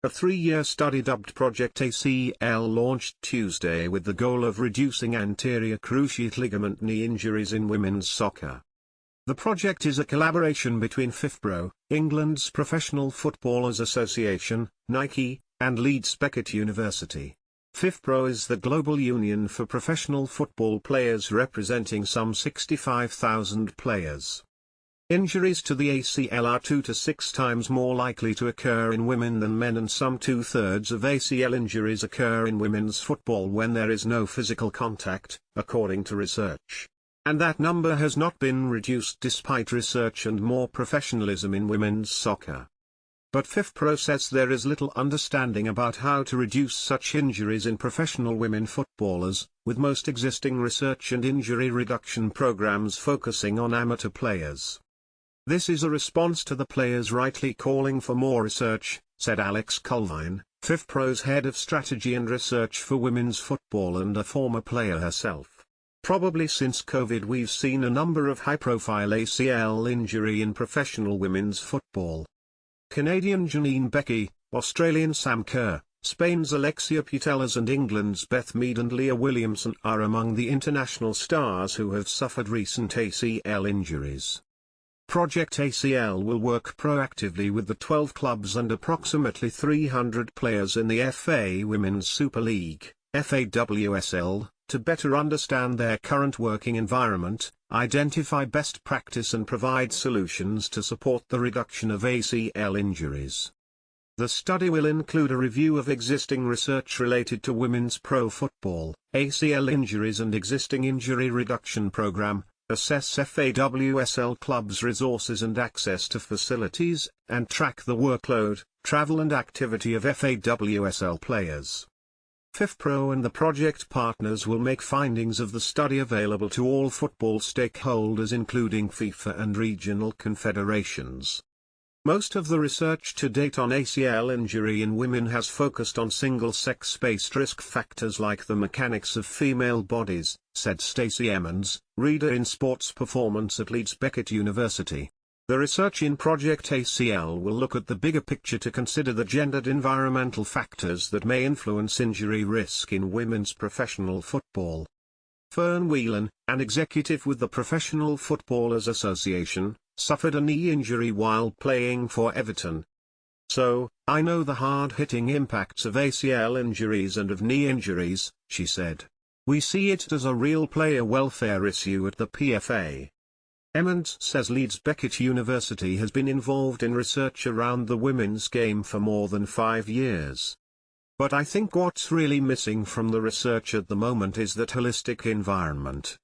A 3-year study dubbed Project ACL launched Tuesday with the goal of reducing anterior cruciate ligament knee injuries in women's soccer. The project is a collaboration between FIFPro, England's Professional Footballers Association, Nike, and Leeds Beckett University. FIFPro is the global union for professional football players representing some 65,000 players. Injuries to the ACL are 2 to 6 times more likely to occur in women than men, and some 2/3 of ACL injuries occur in women's football when there is no physical contact, according to research. And that number has not been reduced despite research and more professionalism in women's soccer. But FIFPro says there is little understanding about how to reduce such injuries in professional women footballers, with most existing research and injury reduction programs focusing on amateur players. This is a response to the players rightly calling for more research, said Alex Colvine, FIFPro's head of strategy and research for women's football and a former player herself. Probably since COVID we've seen a number of high-profile ACL injury in professional women's football. Canadian Janine Beckie, Australian Sam Kerr, Spain's Alexia Putellas and England's Beth Mead and Leah Williamson are among the international stars who have suffered recent ACL injuries. Project ACL will work proactively with the 12 clubs and approximately 300 players in the FA Women's Super League, FAWSL, to better understand their current working environment, identify best practice and provide solutions to support the reduction of ACL injuries. The study will include a review of existing research related to women's pro football, ACL injuries and existing injury reduction program, assess FAWSL clubs' resources and access to facilities, and track the workload, travel and activity of FAWSL players. FIFPro and the project partners will make findings of the study available to all football stakeholders including FIFA and regional confederations. Most of the research to date on ACL injury in women has focused on single-sex-based risk factors like the mechanics of female bodies, said Stacey Emmons, reader in sports performance at Leeds Beckett University. The research in Project ACL will look at the bigger picture to consider the gendered environmental factors that may influence injury risk in women's professional football. Fern Whelan, an executive with the Professional Footballers Association, suffered a knee injury while playing for Everton. So, I know the hard-hitting impacts of ACL injuries and of knee injuries, she said. We see it as a real player welfare issue at the PFA. Emmons says Leeds Beckett University has been involved in research around the women's game for more than 5 years. But I think what's really missing from the research at the moment is that holistic environment.